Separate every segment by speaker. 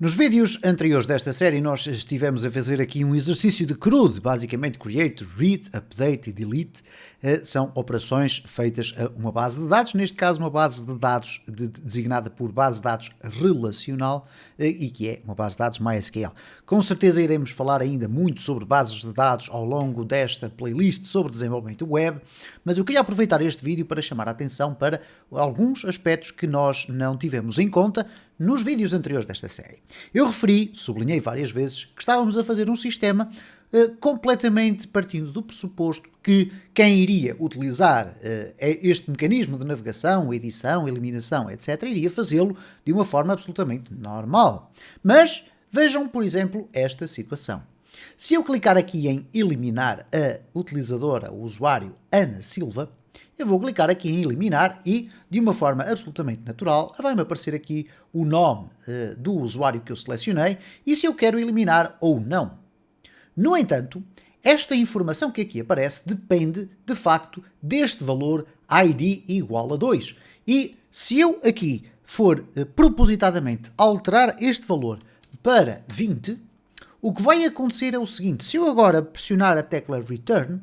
Speaker 1: Nos vídeos anteriores desta série nós estivemos a fazer aqui um exercício de CRUD, basicamente Create, Read, Update e Delete, são operações feitas a uma base de dados, neste caso uma base de dados designada por base de dados relacional e que é uma base de dados MySQL. Com certeza iremos falar ainda muito sobre bases de dados ao longo desta playlist sobre desenvolvimento web, mas eu queria aproveitar este vídeo para chamar a atenção para alguns aspectos que nós não tivemos em conta nos vídeos anteriores desta série. Eu referi, sublinhei várias vezes, que estávamos a fazer um sistema completamente partindo do pressuposto que quem iria utilizar este mecanismo de navegação, edição, eliminação, etc., iria fazê-lo de uma forma absolutamente normal. Mas vejam, por exemplo, esta situação. Se eu clicar aqui em eliminar a utilizadora, o usuário Ana Silva, eu vou clicar aqui em eliminar e, de uma forma absolutamente natural, vai-me aparecer aqui o nome do usuário que eu selecionei e se eu quero eliminar ou não. No entanto, esta informação que aqui aparece depende, de facto, deste valor ID igual a 2. E se eu aqui for propositadamente alterar este valor para 20, o que vai acontecer é o seguinte: se eu agora pressionar a tecla Return,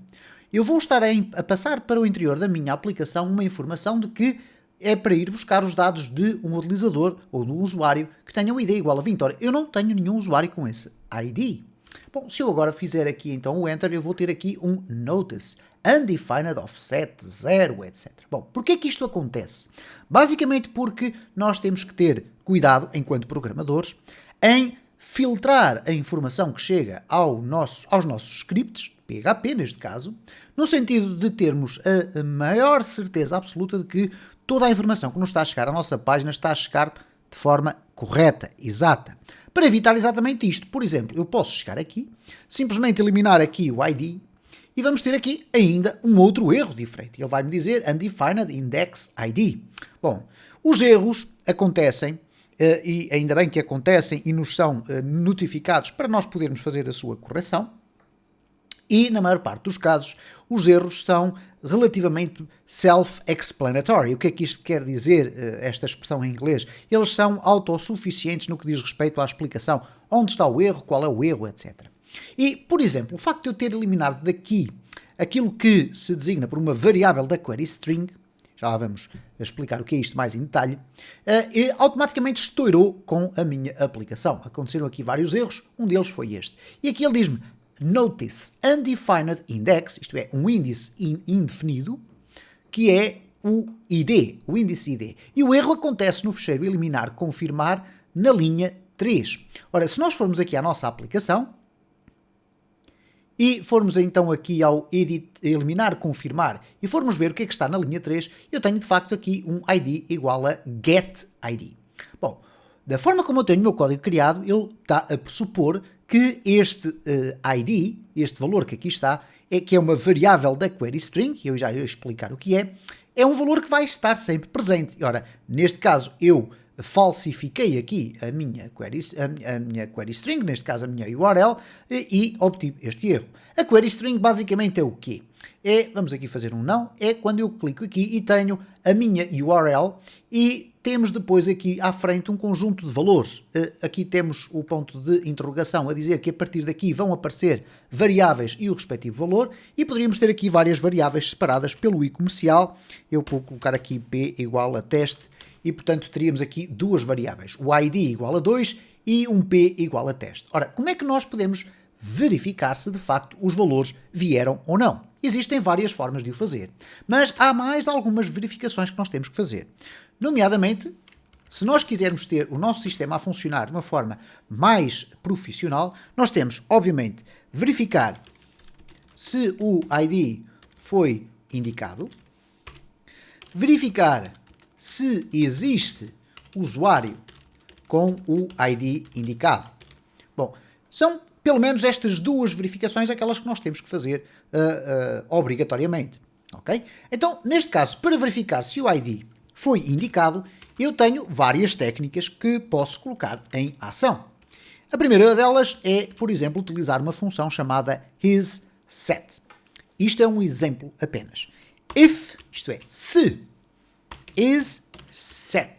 Speaker 1: eu vou estar a passar para o interior da minha aplicação uma informação de que é para ir buscar os dados de um utilizador ou de um usuário que tenha o ID igual a 20. Ora, eu não tenho nenhum usuário com esse ID. Bom, se eu agora fizer aqui então o Enter, eu vou ter aqui um Notice, Undefined Offset, 0, etc. Bom, porquê é que isto acontece? Basicamente porque nós temos que ter cuidado, enquanto programadores, em filtrar a informação que chega aos nossos scripts, PHP neste caso, no sentido de termos a maior certeza absoluta de que toda a informação que nos está a chegar à nossa página está a chegar de forma correta, exata. Para evitar exatamente isto, por exemplo, eu posso chegar aqui, simplesmente eliminar aqui o ID e vamos ter aqui ainda um outro erro diferente. Ele vai-me dizer Undefined Index ID. Bom, os erros acontecem e ainda bem que acontecem e nos são notificados para nós podermos fazer a sua correção. E, na maior parte dos casos, os erros são relativamente self-explanatory. O que é que isto quer dizer, esta expressão em inglês? Eles são autossuficientes no que diz respeito à explicação. Onde está o erro, qual é o erro, etc. E, por exemplo, o facto de eu ter eliminado daqui aquilo que se designa por uma variável da query string, já lá vamos explicar o que é isto mais em detalhe, automaticamente estourou com a minha aplicação. Aconteceram aqui vários erros, um deles foi este. E aqui ele diz-me Notice Undefined Index, isto é, um índice indefinido, que é o ID, o índice ID. E o erro acontece no fecheiro eliminar, confirmar, na linha 3. Ora, se nós formos aqui à nossa aplicação, e formos então aqui ao edit, eliminar, confirmar, e formos ver o que é que está na linha 3, eu tenho de facto aqui um ID igual a getID. Bom, da forma como eu tenho o meu código criado, ele está a pressupor que este ID, este valor que aqui está, que é uma variável da query string, que eu já ia explicar o que é um valor que vai estar sempre presente. Ora, neste caso eu falsifiquei aqui a minha query string, neste caso a minha URL, e obtive este erro. A query string basicamente é o quê? Vamos aqui fazer um não, é quando eu clico aqui e tenho a minha URL e temos depois aqui à frente um conjunto de valores. Aqui temos o ponto de interrogação a dizer que a partir daqui vão aparecer variáveis e o respectivo valor e poderíamos ter aqui várias variáveis separadas pelo i comercial. Eu vou colocar aqui p igual a teste e portanto teríamos aqui duas variáveis, o id igual a 2 e um p igual a teste. Ora, como é que nós podemos verificar se de facto os valores vieram ou não? Existem várias formas de o fazer, mas há mais algumas verificações que nós temos que fazer. Nomeadamente, se nós quisermos ter o nosso sistema a funcionar de uma forma mais profissional, nós temos, obviamente, verificar se o ID foi indicado, verificar se existe usuário com o ID indicado. Bom, são pelo menos estas duas verificações aquelas que nós temos que fazer obrigatoriamente. Ok? Então, neste caso, para verificar se o ID foi indicado, eu tenho várias técnicas que posso colocar em ação. A primeira delas é, por exemplo, utilizar uma função chamada isSet. Isto é um exemplo apenas. If, isto é, se isSet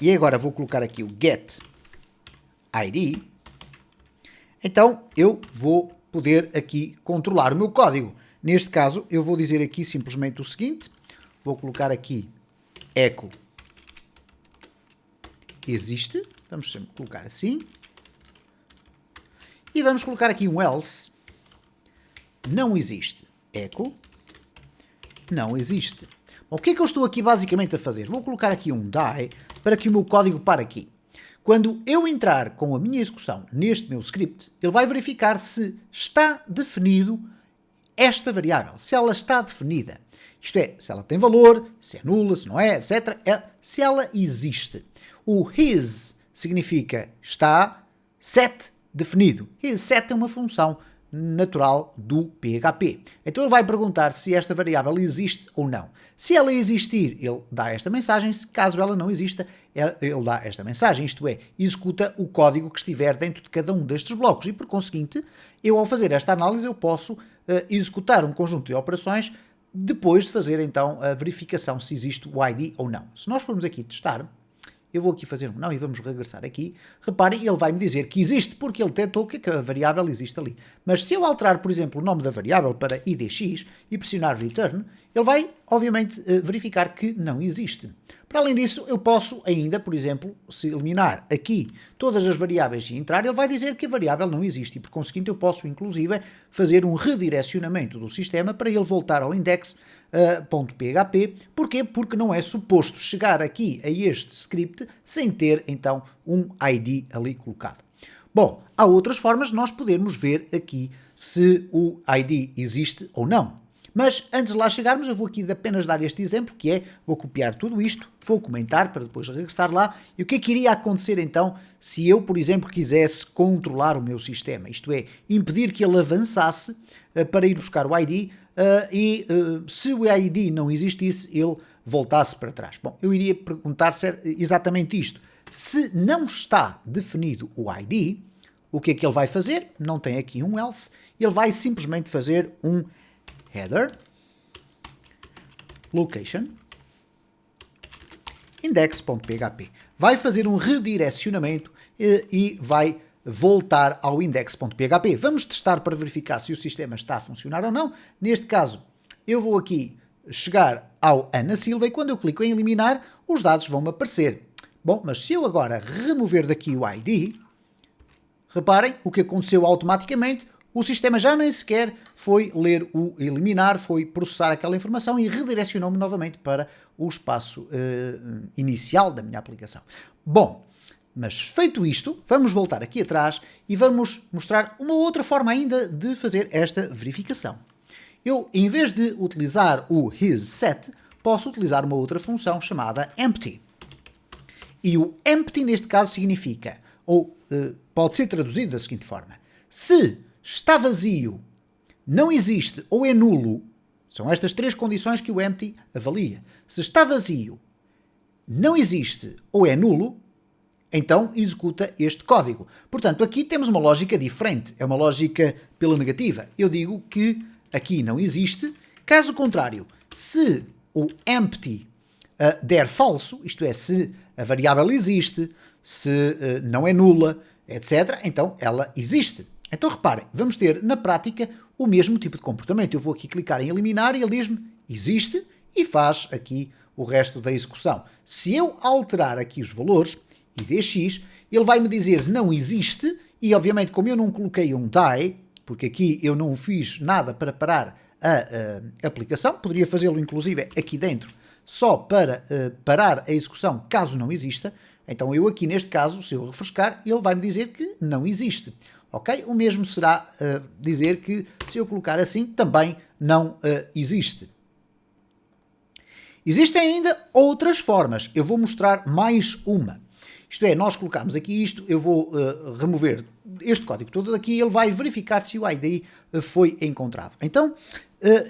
Speaker 1: e agora vou colocar aqui o get ID, então eu vou poder aqui controlar o meu código. Neste caso, eu vou dizer aqui simplesmente o seguinte, vou colocar aqui echo existe, vamos sempre colocar assim, e vamos colocar aqui um else, não existe, echo, não existe. Bom, o que é que eu estou aqui basicamente a fazer? Vou colocar aqui um die para que o meu código pare aqui. Quando eu entrar com a minha execução neste meu script, ele vai verificar se está definido esta variável, se ela está definida. Isto é, se ela tem valor, se é nula, se não é, etc. Se ela existe. O is significa está, set definido. Is set é uma função natural do PHP. Então ele vai perguntar se esta variável existe ou não. Se ela existir, ele dá esta mensagem. Se caso ela não exista, ele dá esta mensagem. Isto é, executa o código que estiver dentro de cada um destes blocos. E por conseguinte, eu ao fazer esta análise, eu posso executar um conjunto de operações depois de fazer então a verificação se existe o ID ou não. Se nós formos aqui testar, eu vou aqui fazer um não e vamos regressar aqui. Reparem, ele vai me dizer que existe porque ele tentou que a variável existe ali. Mas se eu alterar, por exemplo, o nome da variável para idx e pressionar return, ele vai, obviamente, verificar que não existe. Para além disso, eu posso ainda, por exemplo, se eliminar aqui todas as variáveis e entrar, ele vai dizer que a variável não existe e, por conseguinte, eu posso, inclusive, fazer um redirecionamento do sistema para ele voltar ao index.php. Porquê? Porque não é suposto chegar aqui a este script sem ter, então, um ID ali colocado. Bom, há outras formas de nós podermos ver aqui se o ID existe ou não. Mas antes de lá chegarmos, eu vou aqui apenas dar este exemplo, que é, vou copiar tudo isto, vou comentar para depois regressar lá, e o que é que iria acontecer então se eu, por exemplo, quisesse controlar o meu sistema, isto é, impedir que ele avançasse para ir buscar o ID se o ID não existisse, ele voltasse para trás. Bom, eu iria perguntar exatamente isto. Se não está definido o ID, o que é que ele vai fazer? Não tem aqui um else, ele vai simplesmente fazer um header, location, index.php. Vai fazer um redirecionamento e vai voltar ao index.php. Vamos testar para verificar se o sistema está a funcionar ou não. Neste caso, eu vou aqui chegar ao Ana Silva e quando eu clico em eliminar, os dados vão-me aparecer. Bom, mas se eu agora remover daqui o ID, reparem o que aconteceu automaticamente. O sistema já nem sequer foi ler o eliminar, foi processar aquela informação e redirecionou-me novamente para o espaço inicial da minha aplicação. Bom, mas feito isto, vamos voltar aqui atrás e vamos mostrar uma outra forma ainda de fazer esta verificação. Eu, em vez de utilizar o isSet, posso utilizar uma outra função chamada empty. E o empty neste caso significa, ou pode ser traduzido da seguinte forma, se está vazio, não existe ou é nulo, são estas três condições que o empty avalia. Se está vazio, não existe ou é nulo, então executa este código. Portanto, aqui temos uma lógica diferente, é uma lógica pela negativa. Eu digo que aqui não existe, caso contrário, se o empty der falso, isto é, se a variável existe, se não é nula, etc., então ela existe. Então reparem, vamos ter na prática o mesmo tipo de comportamento. Eu vou aqui clicar em eliminar e ele diz-me existe e faz aqui o resto da execução. Se eu alterar aqui os valores, idx, ele vai me dizer não existe e obviamente como eu não coloquei um die, porque aqui eu não fiz nada para parar a aplicação, poderia fazê-lo inclusive aqui dentro só para parar a execução caso não exista, então eu aqui neste caso, se eu refrescar, ele vai me dizer que não existe. Ok? O mesmo será dizer que se eu colocar assim, também não existe. Existem ainda outras formas. Eu vou mostrar mais uma. Isto é, nós colocamos aqui isto, eu vou remover este código todo daqui e ele vai verificar se o ID foi encontrado. Então,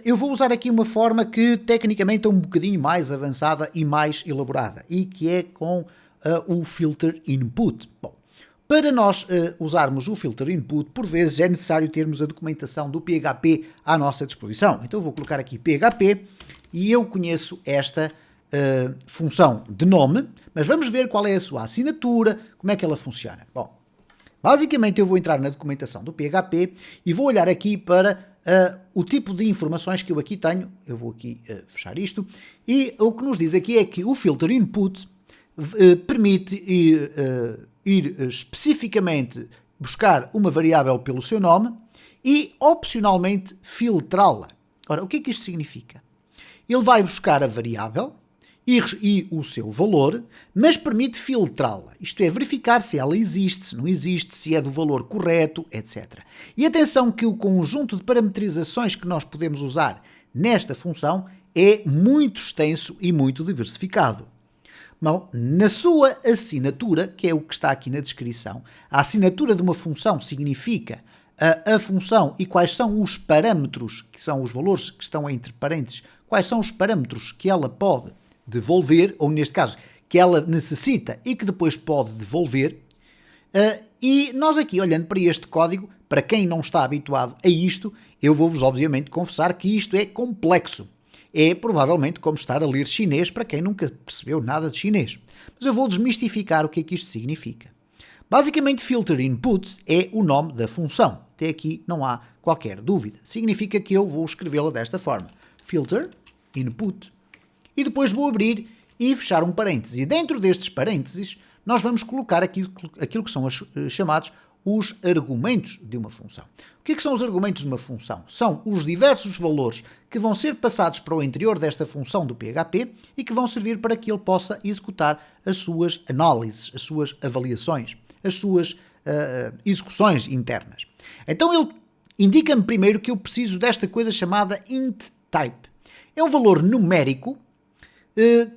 Speaker 1: eu vou usar aqui uma forma que tecnicamente é um bocadinho mais avançada e mais elaborada e que é com o filter input. Bom, para nós usarmos o filter input, por vezes é necessário termos a documentação do PHP à nossa disposição. Então eu vou colocar aqui PHP e eu conheço esta função de nome, mas vamos ver qual é a sua assinatura, como é que ela funciona. Bom, basicamente eu vou entrar na documentação do PHP e vou olhar aqui para o tipo de informações que eu aqui tenho. Eu vou aqui fechar isto. E o que nos diz aqui é que o filter input permite ir especificamente buscar uma variável pelo seu nome e opcionalmente filtrá-la. Ora, o que é que isto significa? Ele vai buscar a variável e o seu valor, mas permite filtrá-la. Isto é, verificar se ela existe, se não existe, se é do valor correto, etc. E atenção que o conjunto de parametrizações que nós podemos usar nesta função é muito extenso e muito diversificado. Bom, na sua assinatura, que é o que está aqui na descrição, a assinatura de uma função significa a função e quais são os parâmetros, que são os valores que estão entre parênteses, quais são os parâmetros que ela pode devolver, ou neste caso, que ela necessita e que depois pode devolver. E nós aqui, olhando para este código, para quem não está habituado a isto, eu vou-vos obviamente confessar que isto é complexo. É provavelmente como estar a ler chinês para quem nunca percebeu nada de chinês. Mas eu vou desmistificar o que é que isto significa. Basicamente, filter input é o nome da função. Até aqui não há qualquer dúvida. Significa que eu vou escrevê-la desta forma. Filter input. E depois vou abrir e fechar um parênteses. E dentro destes parênteses, nós vamos colocar aquilo que são chamados os argumentos de uma função. O que é que são os argumentos de uma função? São os diversos valores que vão ser passados para o interior desta função do PHP e que vão servir para que ele possa executar as suas análises, as suas avaliações, as suas execuções internas. Então ele indica-me primeiro que eu preciso desta coisa chamada int type. É um valor numérico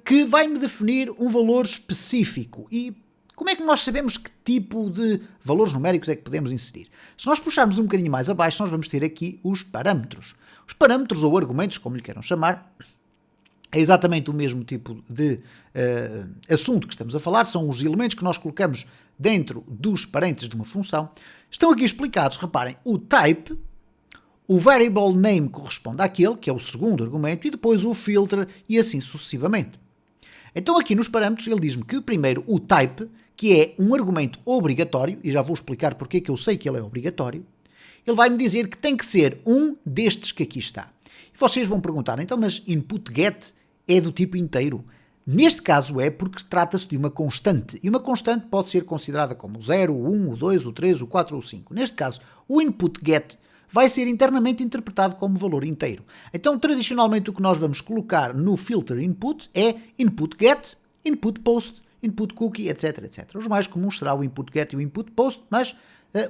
Speaker 1: que vai-me definir um valor específico. E como é que nós sabemos que tipo de valores numéricos é que podemos inserir? Se nós puxarmos um bocadinho mais abaixo, nós vamos ter aqui os parâmetros. Os parâmetros ou argumentos, como lhe queiram chamar, é exatamente o mesmo tipo de assunto que estamos a falar, são os elementos que nós colocamos dentro dos parênteses de uma função. Estão aqui explicados, reparem, o type, o variable name corresponde àquele, que é o segundo argumento, e depois o filter e assim sucessivamente. Então aqui nos parâmetros ele diz-me que primeiro o type, que é um argumento obrigatório, e já vou explicar porque é que eu sei que ele é obrigatório, ele vai-me dizer que tem que ser um destes que aqui está. E vocês vão perguntar, então mas input get é do tipo inteiro? Neste caso é porque trata-se de uma constante, e uma constante pode ser considerada como o 0, o 1, o 2, o 3, o 4 ou o 5. Neste caso, o input get vai ser internamente interpretado como valor inteiro. Então, tradicionalmente, o que nós vamos colocar no filter input é input get, input post, input cookie, etc, etc. Os mais comuns será o input get e o input post, mas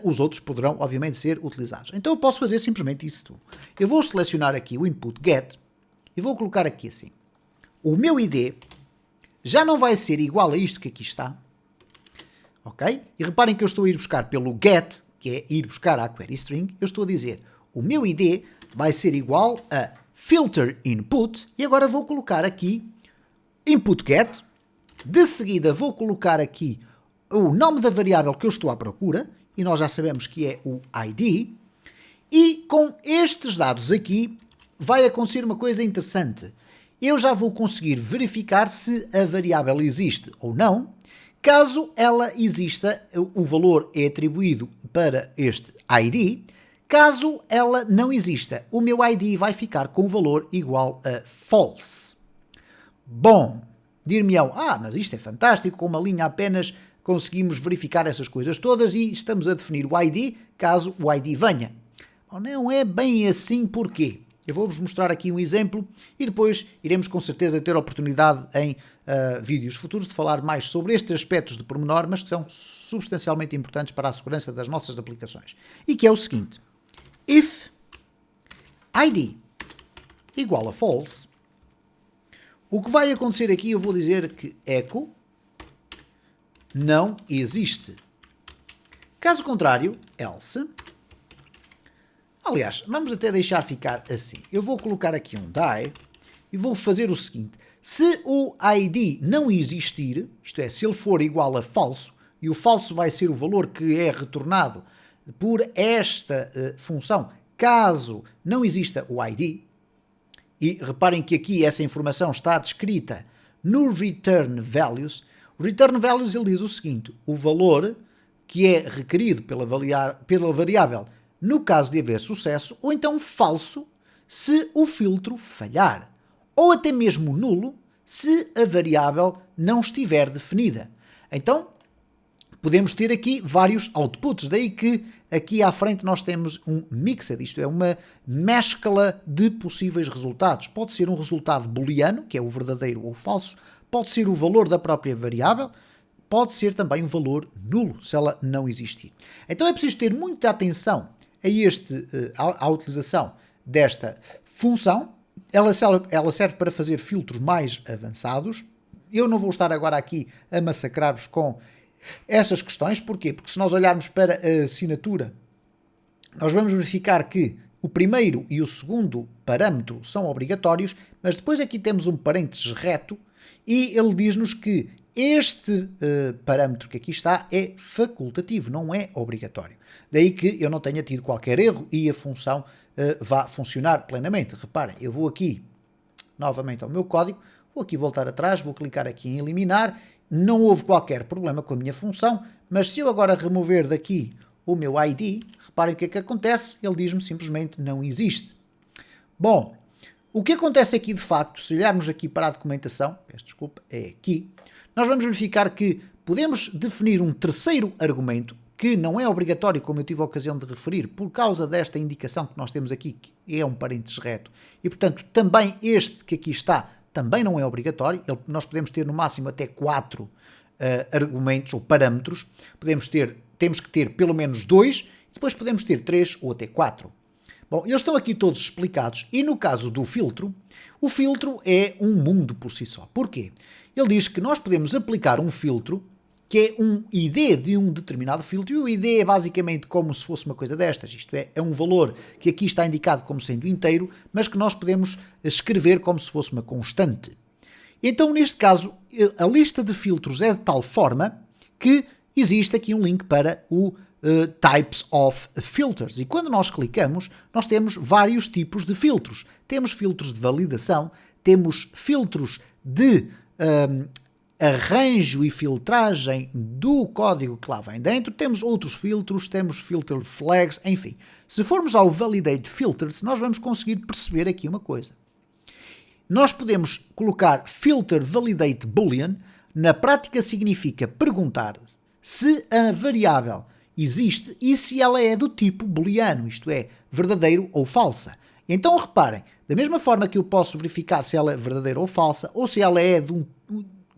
Speaker 1: os outros poderão, obviamente, ser utilizados. Então, eu posso fazer simplesmente isso. Eu vou selecionar aqui o input get e vou colocar aqui assim. O meu ID já não vai ser igual a isto que aqui está, ok? E reparem que eu estou a ir buscar pelo get, que é ir buscar a query string, eu estou a dizer o meu ID vai ser igual a filter input e agora vou colocar aqui input get, de seguida vou colocar aqui o nome da variável que eu estou à procura e nós já sabemos que é o ID e com estes dados aqui vai acontecer uma coisa interessante. Eu já vou conseguir verificar se a variável existe ou não. Caso ela exista, o valor é atribuído para este ID. Caso ela não exista, o meu ID vai ficar com o valor igual a false. Bom, dir-me-ão, mas isto é fantástico, com uma linha apenas conseguimos verificar essas coisas todas e estamos a definir o ID caso o ID venha. Bom, não é bem assim, porquê? Eu vou-vos mostrar aqui um exemplo e depois iremos com certeza ter a oportunidade em vídeos futuros de falar mais sobre estes aspectos de pormenor, mas que são substancialmente importantes para a segurança das nossas aplicações. E que é o seguinte: if ID igual a false, o que vai acontecer aqui, eu vou dizer que echo não existe. Caso contrário, else. Aliás, vamos até deixar ficar assim. Eu vou colocar aqui um die e vou fazer o seguinte. Se o ID não existir, isto é, se ele for igual a falso, e o falso vai ser o valor que é retornado por esta função, caso não exista o ID, e reparem que aqui essa informação está descrita no return values, o return values ele diz o seguinte, o valor que é requerido pela variável no caso de haver sucesso, ou então falso se o filtro falhar, ou até mesmo nulo se a variável não estiver definida. Então, podemos ter aqui vários outputs, daí que aqui à frente nós temos um mixed, isto é, uma mescla de possíveis resultados. Pode ser um resultado booleano, que é o verdadeiro ou o falso, pode ser o valor da própria variável, pode ser também um valor nulo, se ela não existir. Então é preciso ter muita atenção à utilização desta função. Ela serve para fazer filtros mais avançados. Eu não vou estar agora aqui a massacrar-vos com essas questões. Porquê? Porque se nós olharmos para a assinatura, nós vamos verificar que o primeiro e o segundo parâmetro são obrigatórios, mas depois aqui temos um parênteses reto e ele diz-nos que este parâmetro que aqui está é facultativo, não é obrigatório. Daí que eu não tenha tido qualquer erro e a função vá funcionar plenamente. Reparem, eu vou aqui novamente ao meu código, vou aqui voltar atrás, vou clicar aqui em eliminar, não houve qualquer problema com a minha função, mas se eu agora remover daqui o meu ID, reparem o que é que acontece, ele diz-me simplesmente não existe. Bom, o que acontece aqui de facto, se olharmos aqui para a documentação, peço desculpa, é aqui, nós vamos verificar que podemos definir um terceiro argumento que não é obrigatório, como eu tive a ocasião de referir, por causa desta indicação que nós temos aqui, que é um parênteses reto, e portanto também este que aqui está também não é obrigatório, nós podemos ter no máximo até 4 argumentos ou parâmetros, temos que ter pelo menos 2, depois podemos ter 3 ou até 4. Bom, eles estão aqui todos explicados e no caso do filtro, o filtro é um mundo por si só. Porquê? Ele diz que nós podemos aplicar um filtro que é um ID de um determinado filtro, e o ID é basicamente como se fosse uma coisa destas, isto é um valor que aqui está indicado como sendo inteiro, mas que nós podemos escrever como se fosse uma constante. Então, neste caso, a lista de filtros é de tal forma que existe aqui um link para o Types of Filters, e quando nós clicamos, nós temos vários tipos de filtros. Temos filtros de validação, temos filtros de arranjo e filtragem do código que lá vem dentro, temos outros filtros, temos filter flags, enfim. Se formos ao Validate Filters, nós vamos conseguir perceber aqui uma coisa. Nós podemos colocar Filter Validate Boolean, na prática significa perguntar se a variável existe e se ela é do tipo booleano, isto é, verdadeiro ou falsa. Então reparem, da mesma forma que eu posso verificar se ela é verdadeira ou falsa, ou se ela é de um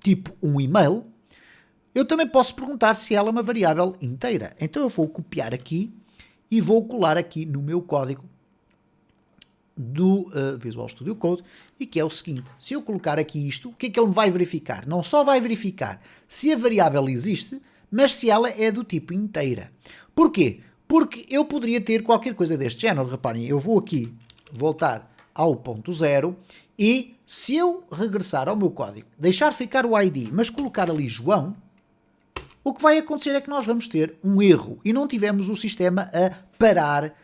Speaker 1: tipo um e-mail, eu também posso perguntar se ela é uma variável inteira. Então eu vou copiar aqui e vou colar aqui no meu código do Visual Studio Code, e que é o seguinte: se eu colocar aqui isto, o que é que ele vai verificar? Não só vai verificar se a variável existe, mas se ela é do tipo inteira. Porquê? Porque eu poderia ter qualquer coisa deste género. Reparem, eu vou aqui voltar ao ponto zero e se eu regressar ao meu código, deixar ficar o ID, mas colocar ali João, o que vai acontecer é que nós vamos ter um erro e não tivemos o sistema a parar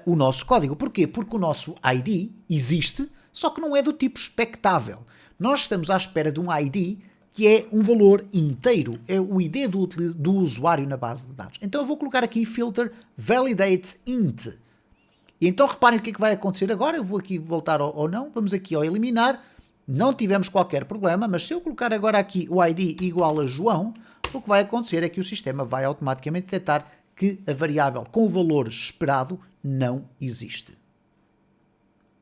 Speaker 1: o nosso código. Porquê? Porque o nosso ID existe, só que não é do tipo expectável. Nós estamos à espera de um ID que é um valor inteiro, é o ID do usuário na base de dados. Então eu vou colocar aqui filter validate int. E então reparem o que é que vai acontecer agora. Eu vou aqui voltar ou não, vamos aqui ao eliminar, não tivemos qualquer problema, mas se eu colocar agora aqui o ID igual a João, o que vai acontecer é que o sistema vai automaticamente detectar que a variável com o valor esperado não existe.